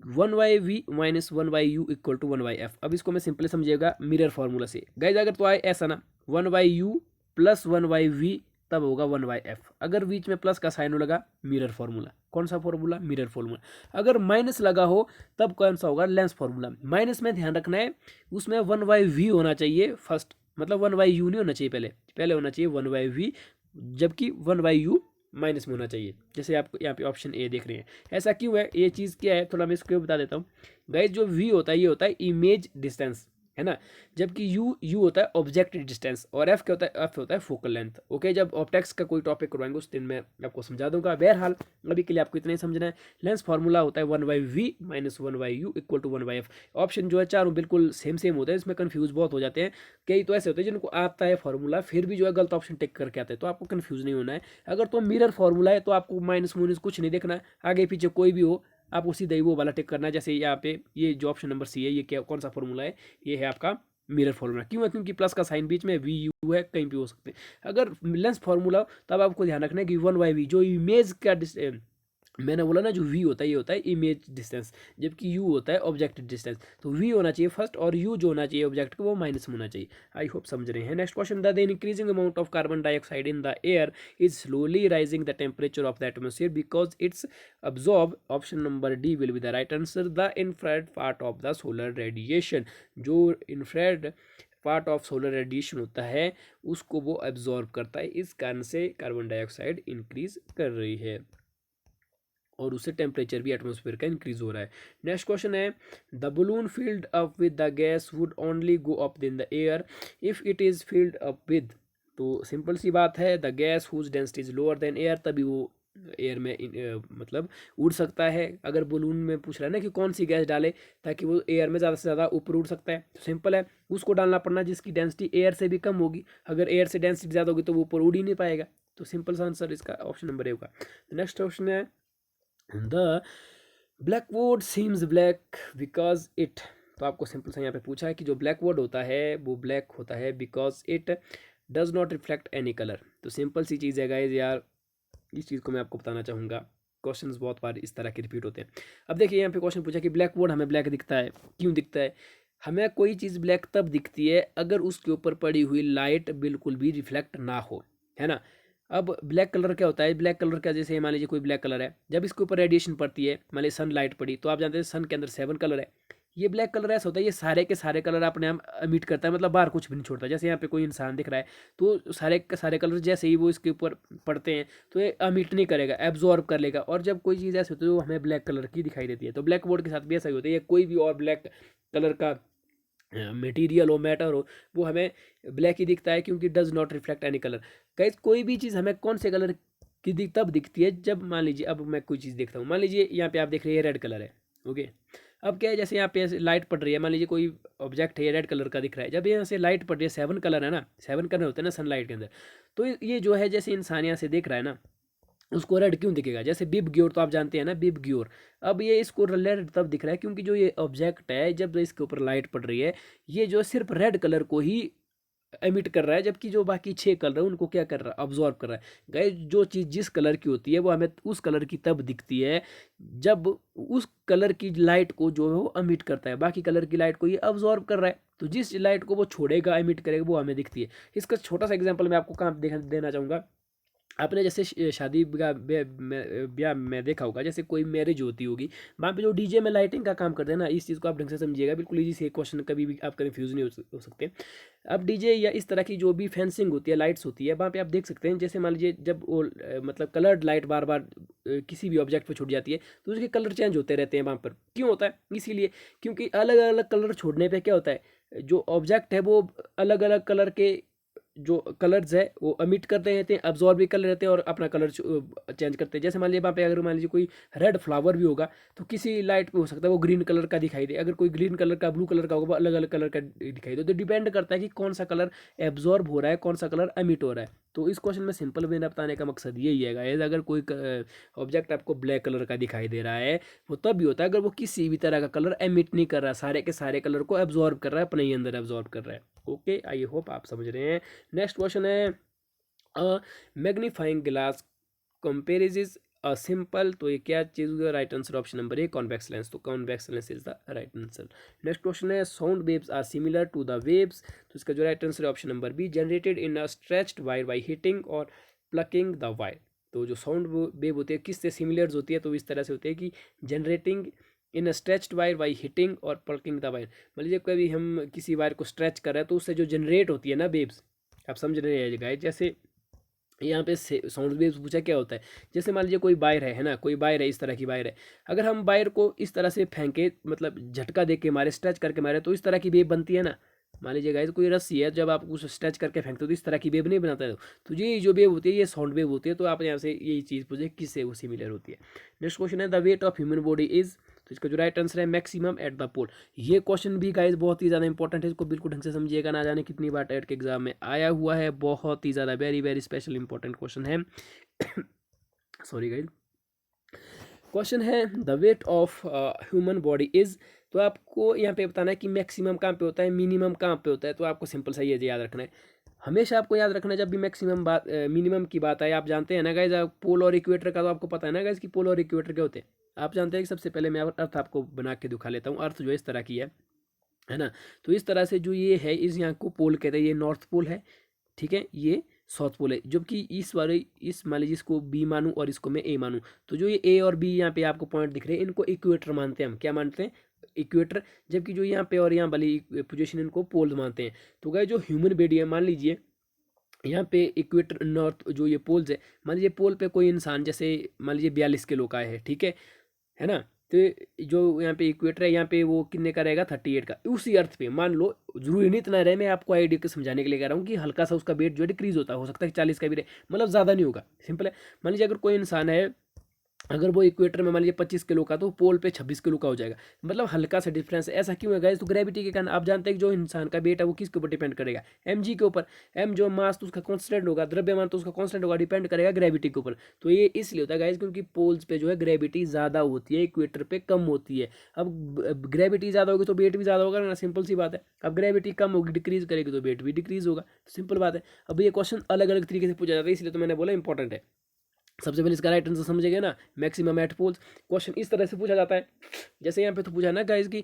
1/v minus 1/u equal to 1/f। अब इसको मैं सिंपली समझिएगा मिरर फार्मूला से। गाइज अगर तो आए ऐसा ना, 1/u प्लस 1/v, तब होगा 1/f। अगर बीच में प्लस का साइन लगा, मिरर फार्मूला। कौन सा फार्मूला, मिरर फार्मूला। अगर माइनस लगा हो तब कौन सा होगा, लेंस फार्मूला। माइनस में ध्यान रखना है उसमें 1/v होना चाहिए फर्स्ट, मतलब 1/u नहीं होना चाहिए, पहले पहले होना चाहिए 1/v, जबकि 1/u माइनस में होना चाहिए। जैसे आप यहाँ पे ऑप्शन ए देख रहे हैं। ऐसा क्यों है, ये चीज़ क्या है, थोड़ा मैं इसको बता देता हूँ। गाइस जो वी होता है ये होता है इमेज डिस्टेंस, है ना, जबकि यू होता है ऑब्जेक्ट डिस्टेंस, और एफ क्या होता है, एफ होता है फोकल लेंथ। ओके, जब ऑप्टेक्स का कोई टॉपिक करवाएंगे उस दिन मैं आपको समझा दूंगा। बहरहाल अभी के लिए आपको इतना ही समझना है। लेंस फार्मूला होता है 1/v minus 1/u equal to 1/f। Option जो है चारों बिल्कुल सेम सेम होते हैं, इसमें कन्फ्यूज बहुत हो जाते हैं। कई तो ऐसे होते हैं जिनको आता है फार्मूला फिर भी जो है गलत ऑप्शन टिक करके आते हैं, तो आपको कन्फ्यूज नहीं होना है। अगर तो मिरर फार्मूला है तो आपको माइनस माइनस कुछ नहीं देखना है, आगे पीछे कोई भी हो आपको सीधा ही वो वाला टिक करना है। जैसे यहाँ पे ये जो ऑप्शन नंबर सी है, ये क्या कौन सा फॉर्मूला है, ये है आपका मिरर फॉर्मूला। क्यों है, क्योंकि प्लस का साइन बीच में वी यू है, कहीं भी हो सकते हैं। अगर लेंस फॉर्मूला हो तब आपको ध्यान रखना है कि 1/v जो इमेज का मैंने बोला ना, जो v होता है ये होता है इमेज डिस्टेंस, जबकि u होता है ऑब्जेक्ट डिस्टेंस। तो v होना चाहिए फर्स्ट, और u जो होना चाहिए ऑब्जेक्ट का वो माइनस में होना चाहिए। आई होप समझ रहे हैं। Next question, the increasing amount of carbon dioxide in the air is slowly rising the temperature of the atmosphere because it's absorb. Option number D will be the right answer. The infrared part of the solar radiation, जो infrared part of solar radiation होता है उसको वो absorb करता है, इस कारण से कार्बन डाइऑक्साइड इंक्रीज कर रही है, और उससे टेम्परेचर भी एटमॉस्फेयर का इंक्रीज हो रहा है। नेक्स्ट क्वेश्चन है, the balloon filled up with the gas would only go up in the air if it is filled up with. तो सिंपल सी बात है, the gas whose density is lower than air, तभी वो air में मतलब उड़ सकता है। अगर बलून में पूछ रहा है ना कि कौन सी गैस डाले ताकि वो एयर में ज़्यादा से ज़्यादा ऊपर उड़ सकता है, तो सिंपल है, उसको डालना पड़ना जिसकी डेंसिटी एयर से भी कम होगी। अगर एयर से डेंसिटी ज़्यादा होगी तो वो ऊपर उड़ ही नहीं पाएगा। तो सिंपल सा आंसर इसका ऑप्शन नंबर ए होगा। नेक्स्ट क्वेश्चन है, the blackboard seems black because it. तो आपको सिंपल सा यहाँ पे पूछा है कि जो ब्लैकबोर्ड होता है वो ब्लैक होता है because it does not reflect any colour. तो सिंपल सी चीज़ है गाइज यार, इस चीज़ को मैं आपको बताना चाहूँगा। क्वेश्चंस बहुत बार इस तरह के रिपीट होते हैं। अब देखिए यहाँ पे क्वेश्चन पूछा कि ब्लैक बोर्ड हमें ब्लैक दिखता है, क्यों दिखता है। हमें कोई चीज़ ब्लैक तब दिखती है अगर उसके ऊपर पड़ी हुई लाइट बिल्कुल भी रिफ्लेक्ट ना हो, है ना। अब ब्लैक कलर क्या होता है, ब्लैक कलर का जैसे मान लीजिए कोई ब्लैक कलर है, जब इसके ऊपर रेडिएशन पड़ती है, मान लीजिए सन लाइट पड़ी, तो आप जानते हैं सन के अंदर 7 कलर है। ये ब्लैक कलर ऐसा होता है, ये सारे के सारे कलर अपने आप एमिट करता है, मतलब बाहर कुछ भी नहीं छोड़ता। जैसे यहाँ पे कोई इंसान दिख रहा है तो सारे के सारे कलर जैसे ही वो इसके ऊपर पड़ते हैं तो ये एमिट नहीं करेगा, एब्जॉर्ब कर लेगा। और जब कोई चीज़ ऐसी होती है जो हमें ब्लैक कलर की दिखाई देती है, तो ब्लैक बोर्ड के साथ भी ऐसा ही होता है, या कोई भी और ब्लैक कलर का मटेरियल हो, मैटर हो, वो हमें ब्लैक ही दिखता है क्योंकि does not reflect any colour. Guys कोई भी चीज़ हमें कौन से कलर की तब दिखती है जब मान लीजिए, अब मैं कोई चीज़ देखता हूँ, मान लीजिए यहाँ पे आप देख रहे हैं रेड कलर है, ओके। अब क्या है, जैसे यहाँ पे लाइट पड़ रही है, मान लीजिए कोई ऑब्जेक्ट है रेड कलर का दिख रहा है, जब यहाँ से लाइट पड़ रही है, 7 कलर है ना, 7 कलर होते हैं ना सनलाइट के अंदर, तो ये जो है जैसे इंसान यहाँ से देख रहा है ना, उसको रेड क्यों दिखेगा। जैसे बिब ग्योर तो आप जानते हैं ना, बिब ग्योर, अब ये इसको रेड तब दिख रहा है क्योंकि जो ये ऑब्जेक्ट है जब इसके ऊपर लाइट पड़ रही है, ये जो सिर्फ रेड कलर को ही एमिट कर रहा है, जबकि जो बाकी 6 कलर है उनको क्या कर रहा है, ऑब्जॉर्व कर रहा है। गाइस जो चीज़ जिस कलर की होती है वो हमें उस कलर की तब दिखती है जब उस कलर की लाइट को जो है वो एमिट करता है, बाकी कलर की लाइट को ये ऑब्जॉर्व कर रहा है। तो जिस लाइट को वो छोड़ेगा, एमिट करेगा, वो हमें दिखती है। इसका छोटा सा एग्जाम्पल मैं आपको कहाँ देना चाहूँगा। आपने जैसे शादी ब्याह में देखा होगा, जैसे कोई मैरिज होती होगी, वहाँ पे जो डीजे में लाइटिंग का काम करते हैं ना, इस चीज़ को आप ढंग से समझिएगा, बिल्कुल इजी से क्वेश्चन, कभी भी आप कन्फ्यूज नहीं हो सकते। अब डीजे या इस तरह की जो भी फेंसिंग होती है, लाइट्स होती है, वहाँ पे आप देख सकते हैं, जैसे मान लीजिए जब वो मतलब कलर्ड लाइट बार बार किसी भी ऑब्जेक्ट पे छूट जाती है तो उसके कलर चेंज होते रहते हैं वहाँ पर। क्यों होता है, इसीलिए क्योंकि अलग अलग कलर छोड़ने पर क्या होता है, जो ऑब्जेक्ट है वो अलग अलग कलर के जो कलर्स है वो अमिट करते रहते हैं, अब्जॉर्ब भी कर रहते हैं और अपना कलर चेंज करते हैं। जैसे मान लीजिए वहाँ पे अगर मान लीजिए कोई रेड फ्लावर भी होगा तो किसी लाइट पे हो सकता है वो ग्रीन कलर का दिखाई दे, अगर कोई ग्रीन कलर का ब्लू कलर का होगा अलग अलग कलर का दिखाई दे। तो डिपेंड करता है कि कौन सा कलर एब्जॉर्ब हो रहा है, कौन सा कलर अमिट हो रहा है। तो इस क्वेश्चन में सिंपल वे बताने का मकसद यही है गाइस, अगर कोई ऑब्जेक्ट आपको ब्लैक कलर का दिखाई दे रहा है वो तब भी होता है अगर वो किसी भी तरह का कलर एमिट नहीं कर रहा, सारे के सारे कलर को एब्जॉर्ब कर रहा है, अपने ही अंदर एब्जॉर्ब कर रहा है। ओके, आई होप आप समझ रहे हैं। नेक्स्ट क्वेश्चन है magnifying glass comprises a simple, तो ये क्या चीज होगा? Right answer option number A convex lens, तो convex lens is the right answer. Next question है sound waves are similar to the waves, तो इसका जो राइट आंसर है option number B generated in a stretched wire by hitting और plucking the wire. तो जो sound wave होती है किससे सिमिलर होती है? तो इस तरह से होती है कि generating in a stretched wire by hitting और पल्किंग द वायर। मान लीजिए कभी हम किसी वायर को स्ट्रेच कर रहे हैं तो उससे जो जनरेट होती है ना वेव्स, आप समझ रहे हैं गाइस। जैसे यहाँ पे साउंड वेव्स पूछा क्या होता है, जैसे मान लीजिए कोई वायर है ना, कोई वायर है, इस तरह की वायर है, अगर हम वायर को इस तरह से फेंके मतलब झटका दे के मारे, स्ट्रेच करके मारे, तो इस तरह की वेव बनती है ना। मान लीजिए गाइस कोई रस्सी है, जब आप उसे स्ट्रेच करके फेंकते हो तो इस तरह की वेव नहीं बनाता है। तो ये जो वेव होती है ये साउंड वेव होती है। तो आप यहाँ से यही चीज़ पूछे किससे वो सिमिलर होती है। नेक्स्ट क्वेश्चन है the weight of human body is, तो इसका जो राइट आंसर है मैक्सिमम एट द पोल। ये क्वेश्चन भी गाइस बहुत ही ज़्यादा इंपॉर्टेंट है, इसको बिल्कुल ढंग से समझिएगा, ना जाने कितनी बार टेट के एग्जाम में आया हुआ है, बहुत ही ज़्यादा very very special important question है। सॉरी गाइस, क्वेश्चन है the weight of human body is, तो आपको यहाँ पे बताना है कि मैक्सिमम कहाँ पे होता है, मिनिमम कहाँ पे होता है। तो आपको सिंपल सा ये याद रखना है, हमेशा आपको याद रखना है जब भी मैक्सिमम बात मिनिमम की बात आए। आप जानते हैं ना गाइज, पोल और इक्वेटर का तो आपको पता है ना गाइज कि पोल और इक्वेटर क्या होते हैं। आप जानते हैं कि सबसे पहले मैं अर्थ आपको बना के दिखा लेता हूँ। अर्थ जो इस तरह की है ना। तो इस तरह से जो ये है इस यहाँ को पोल कहते हैं, ये नॉर्थ पोल है, ठीक है, ये साउथ पोल है। जबकि इस वाले इस मान लीजिए इसको बी मानूं और इसको मैं ए मानूं, तो जो ये ए और बी यहाँ पे आपको पॉइंट दिख रहे हैं इनको इक्वेटर मानते हैं हम, क्या मानते हैं? इक्वेटर। जबकि जो यहाँ पे और यहाँ वाली पोजीशन इनको पोल मानते हैं। तो गाइस जो ह्यूमन बॉडी है, मान लीजिए यहाँ पे इक्वेटर नॉर्थ जो ये पोल्स है, मान लीजिए पोल पे कोई इंसान जैसे मान लीजिए 42 किलो का है ना। तो जो यहाँ पे इक्वेटर है यहाँ पे वो कितने का रहेगा? 38 का। उसी अर्थ पे मान लो, जरूरी नहीं इतना रहे, मैं आपको आइडिया को समझाने के लिए कह रहा हूँ कि हल्का सा उसका वेट जो है डिक्रीज होता है, हो सकता है कि 40 का भी रहे, मतलब ज़्यादा नहीं होगा। सिंपल है, मान लीजिए अगर कोई इंसान है, अगर वो इक्वेटर में मान लीजिए 25 किलो का, तो पोल पे 26 किलो का हो जाएगा, मतलब हल्का सा डिफरेंस है। ऐसा क्यों है गाइस? तो ग्रेविटी के कारण। आप जानते हैं कि जो इंसान का वेट है वो किसके ऊपर डिपेंड करेगा? mg के ऊपर। m जो मास तो उसका कांस्टेंट होगा, द्रव्यमान तो उसका कांस्टेंट होगा, डिपेंड करेगा ग्रेविटी के ऊपर। तो ये इसलिए होता है गाइस क्योंकि पोल्स पे जो है ग्रेविटी ज़्यादा होती है, इक्वेटर पे कम होती है। अब ग्रेविटी ज़्यादा होगी तो वेट भी ज़्यादा होगा ना, सिंपल सी बात है। अब ग्रेविटी कम होगी, डिक्रीज करेगी, तो वेट भी डिक्रीज होगा, सिंपल बात है। अब ये क्वेश्चन अलग अलग तरीके से पूछा जाता है, इसलिए तो मैंने बोला इंपॉर्टेंट है। सबसे पहले इसका राइट आंसर समझेगा ना, मैक्सिमम एट पोल्स। क्वेश्चन इस तरह से पूछा जाता है, जैसे यहाँ पे तो पूछा ना गाइस कि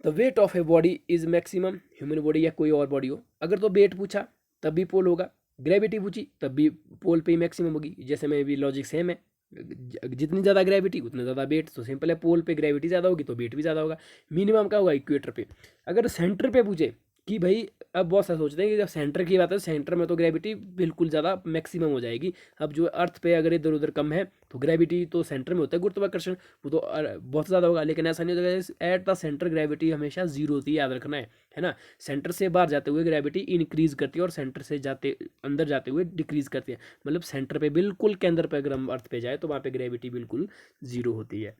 the weight of a body is maximum, human body या कोई और बॉडी हो, अगर तो वेट पूछा तब भी पोल होगा, ग्रेविटी पूछी तब भी पोल पे ही मैक्सिमम होगी। जैसे में भी लॉजिक सेम है, जितनी ज़्यादा ग्रेविटी उतना ज़्यादा वेट, तो सिंपल है, पोल पे ग्रेविटी ज़्यादा होगी तो वेट भी ज़्यादा होगा। मिनिमम का होगा इक्वेटर पे। अगर सेंटर पे पूछे कि भाई, अब बहुत सारे सोचते हैं कि जब सेंटर की बात है, सेंटर में तो ग्रेविटी बिल्कुल ज़्यादा मैक्सिमम हो जाएगी। अब जो अर्थ पे अगर इधर उधर कम है तो ग्रेविटी तो सेंटर में होता है, गुरुत्वाकर्षण, वो तो बहुत ज़्यादा होगा, लेकिन ऐसा नहीं होता। एट द सेंटर ग्रेविटी हमेशा जीरो होती है, याद रखना है ना। सेंटर से बाहर जाते हुए ग्रेविटी इंक्रीज करती है और सेंटर से जाते अंदर जाते हुए डिक्रीज करती है। मतलब सेंटर पे बिल्कुल केंद्र पे अगर हम अर्थ पे जाए तो वहाँ पे ग्रेविटी बिल्कुल जीरो होती है।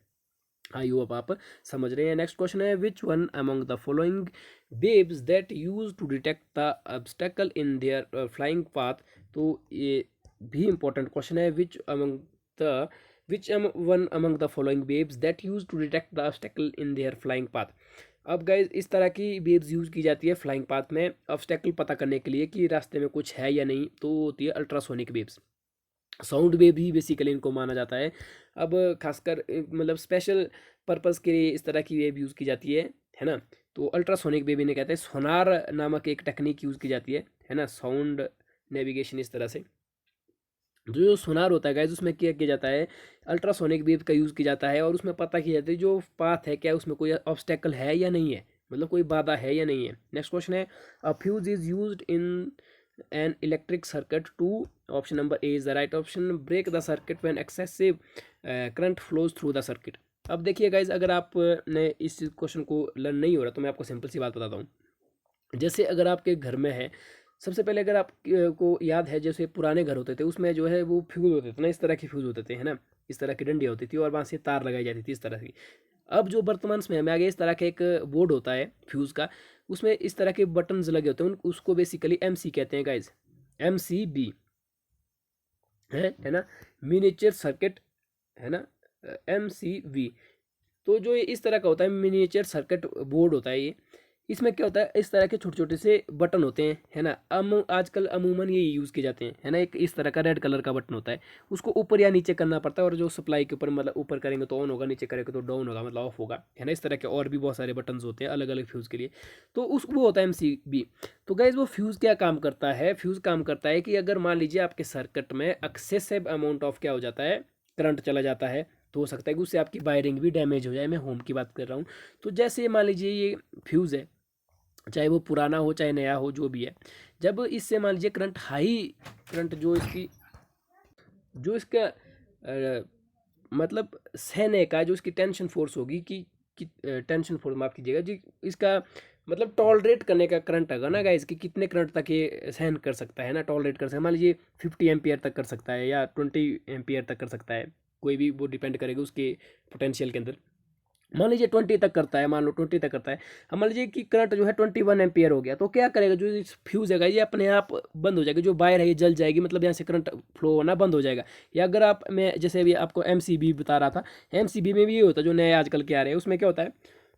आई होप आप समझ रहे हैं। नेक्स्ट क्वेश्चन है which one among the following waves that use to detect the obstacle in their flying path, तो ये भी इंपॉर्टेंट क्वेश्चन है। Which one among the following waves that use to detect the obstacle in their flying path. अब guys इस तरह की waves use की जाती है फ्लाइंग पाथ में ऑब्स्टेकल पता करने के लिए कि रास्ते में कुछ है या नहीं, तो होती है अल्ट्रासोनिक वेव्स। साउंड वेव भी बेसिकली इनको माना जाता है। अब खासकर मतलब स्पेशल पर्पस के लिए इस तरह की वेव यूज़ की जाती है ना। तो अल्ट्रासोनिक वेव इन्हें कहते हैं। सोनार नामक एक टेक्निक यूज़ की जाती है ना, साउंड नेविगेशन इस तरह से। जो सोनार होता है गाइज उसमें क्या किया जाता है, अल्ट्रासोनिक वेव का यूज़ किया जाता है और उसमें पता किया जाता है जो पाथ है क्या उसमें कोई ऑब्स्टेकल है या नहीं है, मतलब कोई बाधा है या नहीं है। नेक्स्ट क्वेश्चन है a fuse is used in an electric circuit to, option number A is the right option, break the circuit when excessive current flows through the circuit. अब देखिए गाइज, अगर आपने इस क्वेश्चन को लर्न नहीं हो रहा तो मैं आपको सिंपल सी बात बताता हूँ। जैसे अगर आपके घर में है सबसे पहले अगर आप को याद है, जैसे पुराने घर होते थे उसमें जो है वो फ्यूज़ होते थे ना, इस तरह के फ्यूज़ होते थे, है ना, इस तरह की डंडियाँ होती थी और वहाँ से तार लगाई जाती थी इस तरह की। अब जो वर्तमान समय में आ गया, इस तरह का एक बोर्ड होता है फ्यूज़ का, उसमें इस तरह के बटन्स लगे होते हैं, उसको बेसिकली एमसी कहते हैं गाइज, एमसीबी है ना, मिनिएचर सर्किट, है ना, एमसीवी। तो जो ये इस तरह का होता है मिनिएचर सर्किट बोर्ड होता है ये, इसमें क्या होता है, इस तरह के छोटे छोटे से बटन होते हैं, है ना, आजकल अमूमन ये यूज़ किए जाते हैं, है ना। एक इस तरह का रेड कलर का बटन होता है, उसको ऊपर या नीचे करना पड़ता है, और जो सप्लाई के ऊपर मतलब ऊपर करेंगे तो ऑन होगा, नीचे करेंगे तो डाउन होगा, मतलब ऑफ होगा, है ना। इस तरह के और भी बहुत सारे बटन्स होते हैं अलग अलग फ्यूज़ के लिए। तो उस वो होता है एमसीबी। तो गाइज वो फ्यूज़ क्या काम करता है, फ्यूज़ काम करता है कि अगर मान लीजिए आपके सर्किट में एक्सेसिव अमाउंट ऑफ क्या हो जाता है, करंट चला जाता है, तो हो सकता है कि उससे आपकी वायरिंग भी डैमेज हो जाए। मैं होम की बात कर रहा हूँ। तो जैसे मान लीजिए ये फ्यूज़ है, चाहे वो पुराना हो चाहे नया हो, जो भी है, जब इससे मान लीजिए करंट हाई, करंट जो इसका मतलब सहने का जो इसकी टेंशन फोर्स होगी कि टेंशन फोर्स माफ कीजिएगा जी, इसका मतलब टॉलरेट करने का करंट होगा ना गाइस, कि कितने करंट तक ये सहन कर सकता है ना, टॉलरेट कर सकता है। मान लीजिए 50 एम्पियर तक कर सकता है या 20 एम्पियर तक कर सकता है, कोई भी वो डिपेंड करेगा उसके पोटेंशियल के अंदर। मान लीजिए 20 तक करता है, मान लो 20 तक करता है। अब मान लीजिए कि करंट जो है 21 एम्पियर हो गया, तो क्या करेगा, जो इस फ्यूज है ये अपने आप बंद हो जाएगी, जो वायर है ये जल जाएगी, मतलब यहाँ से करंट फ्लो होना बंद हो जाएगा। या अगर आप, मैं जैसे अभी आपको एमसीबी बता रहा था, एमसीबी में भी ये होता है, जो नए आजकल के आ रहे हैं उसमें क्या होता है,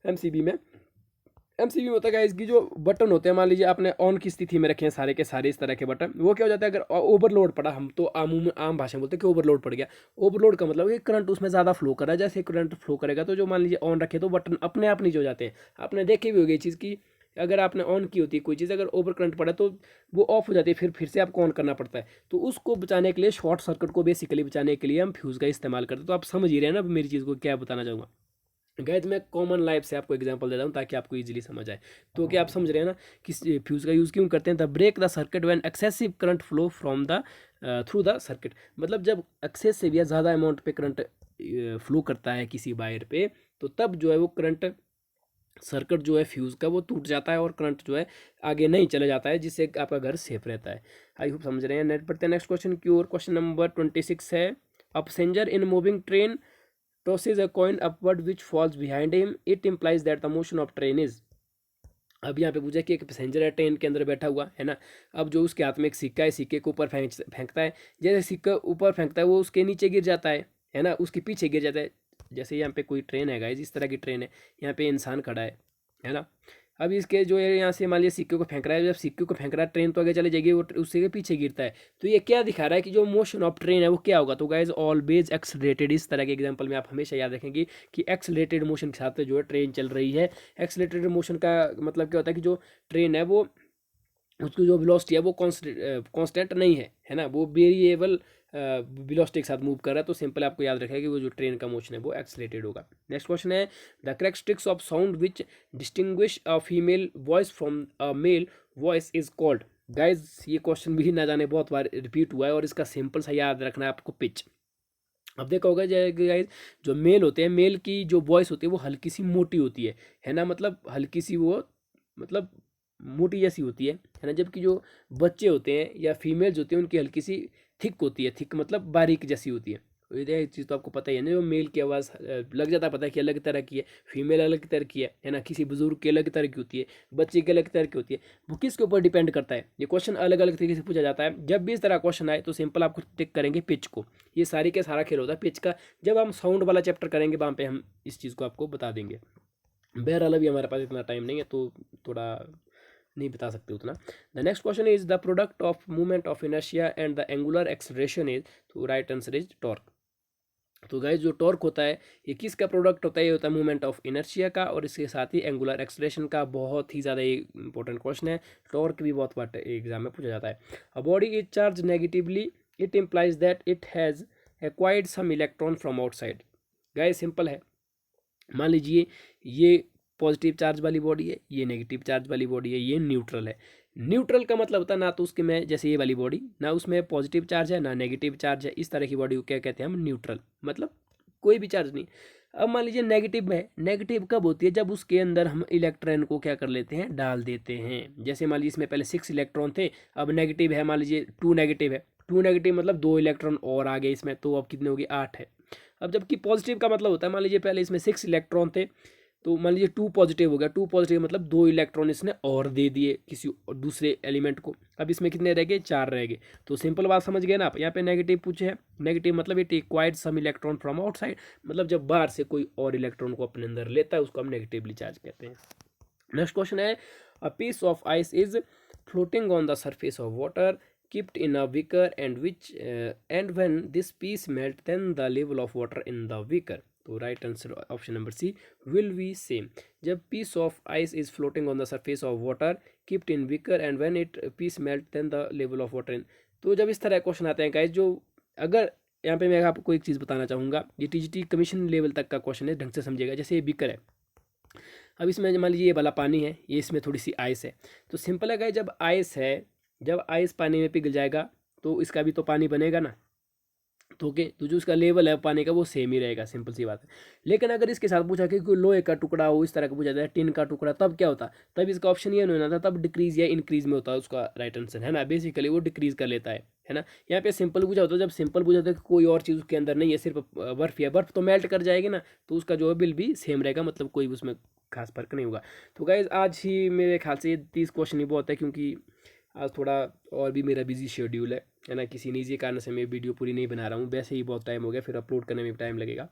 एमसीबी में एमसीबी में होता है इसकी जो बटन होते हैं, मान लीजिए आपने ऑन की स्थिति में रखे हैं सारे के सारे इस तरह के बटन, वो क्या हो जाता है, अगर ओवरलोड पड़ा, हम तो आम भाषा में बोलते हैं कि ओवरलोड पड़ गया। ओवरलोड का मतलब कि करंट उसमें ज़्यादा फ्लो कर रहा है, जैसे करंट फ्लो करेगा तो जो मान लीजिए ऑन रखे तो बटन अपने आप नीचे हो जाते हैं। आपने देखी भी होगी ये चीज़ की, अगर आपने ऑन की होती है कोई चीज़, अगर ओवर करंट पड़ा तो वो ऑफ हो जाती है, फिर से आपको ऑन करना पड़ता है। तो उसको बचाने के लिए, शॉर्ट सर्किट को बेसिकली बचाने के लिए हम फ्यूज़ का इस्तेमाल करते हैं। तो आप समझ ही रहे हैं ना मेरी चीज़ को क्या बताना चाहूँगा। गैस मैं कॉमन लाइफ से आपको एग्जांपल देता हूँ ताकि आपको इजीली समझ आए। तो क्या आप समझ रहे हैं ना कि फ्यूज़ का यूज़ क्यों करते हैं। The break the circuit when excessive current flow from the through the circuit, मतलब जब एक्सेसिव या ज़्यादा अमाउंट पे करंट फ्लो करता है किसी वायर पे, तो तब जो है वो करंट सर्किट जो है फ्यूज़ का वो टूट जाता है और करंट जो है आगे नहीं चले जाता है, जिससे आपका घर सेफ रहता है। आई होप समझ रहे हैं। नेट पढ़ते हैं नेक्स्ट क्वेश्चन की ओर। क्वेश्चन नंबर 26 है, a passenger in moving train tosses a coin upward which falls behind him, it implies that the motion of train is। अब यहाँ पे पूछा कि एक पैसेंजर है ट्रेन के अंदर बैठा हुआ, है ना। अब जो उसके हाथ में एक सिक्का है, सिक्के को ऊपर फेंकता है, जैसे सिक्का ऊपर फेंकता है वो उसके नीचे गिर जाता है ना, उसके पीछे गिर जाता है। जैसे यहाँ पे कोई ट्रेन है गाइस, इस तरह की ट्रेन है, यहाँ पे इंसान खड़ा है ना। अब इसके जो है यहाँ से मान लिया सिक्के को फेंक रहा है, जब सिक्के को फेंक रहा है ट्रेन तो आगे चले जाएगी, वो उससे के पीछे गिरता है। तो ये क्या दिखा रहा है कि जो मोशन ऑफ ट्रेन है वो क्या होगा, तो गाइज ऑलवेज एक्सलेटेड। इस तरह के एग्जांपल में आप हमेशा याद रखेंगे कि एक्सलेटेड मोशन के साथ जो है ट्रेन चल रही है। एक्सलेटेड मोशन का मतलब क्या होता है कि जो ट्रेन है वो, उसकी जो वेलोसिटी है वो कांस्टेंट नहीं है ना, वो वेरिएबल वेलोसिटी के साथ मूव कर रहा है। तो सिंपल आपको याद रखेगा कि वो जो ट्रेन का मोशन है वो एक्सलेटेड होगा। नेक्स्ट क्वेश्चन है, the characteristics of sound which distinguish a female voice from a male voice is called. Guys ये क्वेश्चन भी ना जाने बहुत बार रिपीट हुआ है, और इसका सिंपल सा याद रखना है आपको, पिच। अब देखा होगा गाइज, जो मेल होते हैं, मेल की जो वॉइस होती है वो हल्की सी मोटी होती है ना, मतलब हल्की सी वो, मतलब मोटी जैसी होती है ना। जबकि जो बच्चे होते हैं या फीमेल्स होती हैं उनकी हल्की सी थिक होती है, थिक मतलब बारीक जैसी होती है। तो ये चीज़ तो आपको पता ही है ना, जो मेल की आवाज़ लग जाता है पता है कि अलग तरह की है, फीमेल अलग तरह की है ना, किसी बुजुर्ग की अलग तरह की होती है, बच्चे की अलग तरह की होती है। वो किसके ऊपर डिपेंड करता है, ये क्वेश्चन अलग अलग तरीके से पूछा जाता है। जब भी इस तरह क्वेश्चन आए तो सिंपल आपको टिक करेंगे पिच को। ये सारी के सारा खेल होता है पिच का। जब हम साउंड वाला चैप्टर करेंगे वहाँ पे हम इस चीज़ को आपको बता देंगे। बहरहाल अभी हमारे पास इतना टाइम नहीं है तो थोड़ा नहीं बता सकते उतना। The next question is the product of movement of inertia and the angular acceleration is, तो राइट आंसर इज टॉर्क। तो गाइस जो टॉर्क होता है ये किसका प्रोडक्ट होता है, ये होता है मूवमेंट ऑफ इनर्शिया का, और इसके साथ ही एंगुलर एक्सलेशन का। बहुत ही ज़्यादा इंपॉर्टेंट क्वेश्चन है, टॉर्क भी बहुत बार एग्जाम में पूछा जाता है। A body is charge negatively, it implies that it has acquired some electron from outside. Guys simple है, मान लीजिए ये पॉजिटिव चार्ज वाली बॉडी है, ये नेगेटिव चार्ज वाली बॉडी है, ये न्यूट्रल है। न्यूट्रल का मतलब होता है ना तो उसके में, जैसे ये वाली बॉडी ना उसमें पॉजिटिव चार्ज है ना नेगेटिव चार्ज है, इस तरह की बॉडी को क्या कहते हैं हम, न्यूट्रल, मतलब कोई भी चार्ज नहीं। अब मान लीजिए नेगेटिव है, नेगेटिव कब होती है, जब उसके अंदर हम इलेक्ट्रॉन को क्या कर लेते हैं, डाल देते हैं। जैसे मान लीजिए इसमें पहले 6 इलेक्ट्रॉन थे, अब नेगेटिव है, मान लीजिए 2 नेगेटिव है, 2 नेगेटिव मतलब 2 इलेक्ट्रॉन और आ गए इसमें, तो अब कितने हो गए, 8 है। अब जबकि पॉजिटिव का मतलब होता है, मान लीजिए पहले इसमें 6 इलेक्ट्रॉन थे, तो मान लीजिए 2 पॉजिटिव हो गया, 2 पॉजिटिव मतलब 2 इलेक्ट्रॉन इसने और दे दिए किसी दूसरे एलिमेंट को। अब इसमें कितने रह गए, 4 रह गए। तो सिंपल बात समझ गए ना आप। यहाँ पे नेगेटिव पूछे है, नेगेटिव मतलब it acquired some electron from outside, मतलब जब बाहर से कोई और इलेक्ट्रॉन को अपने अंदर लेता है उसको हम नेगेटिवली चार्ज कहते हैं। नेक्स्ट क्वेश्चन है, a piece of ice is floating on the surface of water kept in a beaker and when this piece melt then the level of water in the beaker। तो right answer option number C will be same. जब piece of ice is floating on the surface of water kept in beaker and when it piece melt then the level of water in. तो जब इस तरह question आते हैं guys, जो अगर यहाँ पे मैं आपको एक चीज़ बताना चाहूँगा, ये टीजीटी कमीशन लेवल तक का क्वेश्चन है, ढंग से समझिएगा। जैसे ये बीकर है, अब इसमें मान लीजिए ये वाला पानी है, ये इसमें थोड़ी सी आइस है, तो सिंपल है गाइस, जब आइस है, जब आइस पानी में पिघल जाएगा तो इसका भी तो पानी बनेगा ना, तो ओके, तो जो उसका लेवल है पानी का वो सेम ही रहेगा, सिंपल सी बात है। लेकिन अगर इसके साथ पूछा कि कोई लोहे का टुकड़ा हो, इस तरह का पूछा जाए, टिन का टुकड़ा, तब क्या होता, तब इसका ऑप्शन ये नहीं होना था, तब डिक्रीज या इंक्रीज में होता है उसका राइट आंसर, है ना। बेसिकली वो डिक्रीज कर लेता है ना। यहाँ पे सिंपल पूछा होता है, जब सिंपल पूछा होता है कि कोई और चीज़ उसके अंदर नहीं है, सिर्फ बर्फ या बर्फ, तो मेल्ट कर जाएगी ना, तो उसका जो है बिल भी सेम रहेगा, मतलब कोई उसमें खास फर्क नहीं होगा। तो गाइज आज ही मेरे ख्याल से 30 क्वेश्चन ही बहुत है, क्योंकि आज थोड़ा और भी मेरा बिजी शेड्यूल है ना, किसी निजी कारण से मैं वीडियो पूरी नहीं बना रहा हूँ, वैसे ही बहुत टाइम हो गया, फिर अपलोड करने में भी टाइम लगेगा।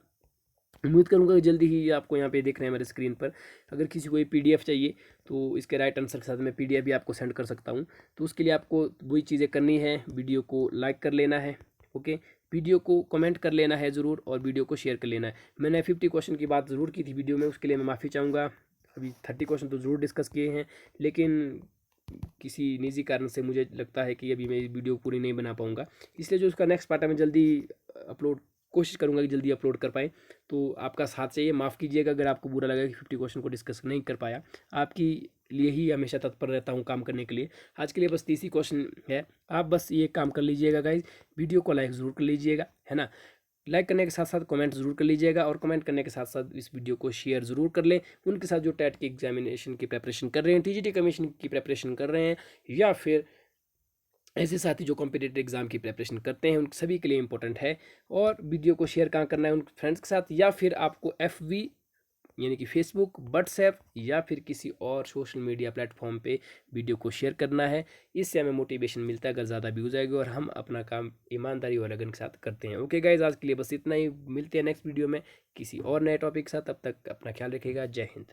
उम्मीद करूँगा कि जल्दी ही आपको यहाँ पे देख रहे हैं मेरे स्क्रीन पर, अगर किसी को ये पीडीएफ चाहिए तो इसके राइट आंसर के साथ मैं पीडीएफ भी आपको सेंड कर सकता हूँ। तो उसके लिए आपको वही चीज़ें करनी है, वीडियो को लाइक कर लेना है, ओके, वीडियो को कमेंट कर लेना है ज़रूर, और वीडियो को शेयर कर लेना है। मैंने 50 क्वेश्चन की बात ज़रूर की थी वीडियो में, उसके लिए मैं माफ़ी चाहूँगा। अभी 30 क्वेश्चन तो ज़रूर डिस्कस किए हैं, लेकिन किसी निजी कारण से मुझे लगता है कि अभी मैं वीडियो पूरी नहीं बना पाऊँगा, इसलिए जो उसका नेक्स्ट पार्ट है मैं जल्दी अपलोड कोशिश करूँगा कि जल्दी अपलोड कर पाएँ। तो आपका साथ चाहिए, माफ़ कीजिएगा अगर आपको बुरा लगा कि 50 क्वेश्चन को डिस्कस नहीं कर पाया। आपकी लिए ही हमेशा तत्पर रहता हूँ काम करने के लिए। आज के लिए बस 30 ही क्वेश्चन है, आप बस ये काम कर लीजिएगा गाइज, वीडियो को लाइक ज़रूर कर लीजिएगा, है ना। लाइक करने के साथ साथ कमेंट ज़रूर कर लीजिएगा, और कमेंट करने के साथ साथ इस वीडियो को शेयर ज़रूर कर लें उनके साथ जो टेट की एग्जामिनेशन की प्रिपरेशन कर रहे हैं, टीजीटी कमीशन की प्रिपरेशन कर रहे हैं, या फिर ऐसे साथी जो कॉम्पिटिटिव एग्जाम की प्रिपरेशन करते हैं, उन सभी के लिए इंपॉर्टेंट है। और वीडियो को शेयर कहाँ करना है, उन फ्रेंड्स के साथ, या फिर आपको FB यानी कि फेसबुक, व्हाट्सएप या फिर किसी और सोशल मीडिया प्लेटफॉर्म पे वीडियो को शेयर करना है। इससे हमें मोटिवेशन मिलता है, अगर ज़्यादा व्यूज़ आएगी और हम अपना काम ईमानदारी और लगन के साथ करते हैं। ओके गाइज, आज के लिए बस इतना ही, मिलते हैं नेक्स्ट वीडियो में किसी और नए टॉपिक के साथ, तब तक अपना ख्याल रखिएगा। जय हिंद।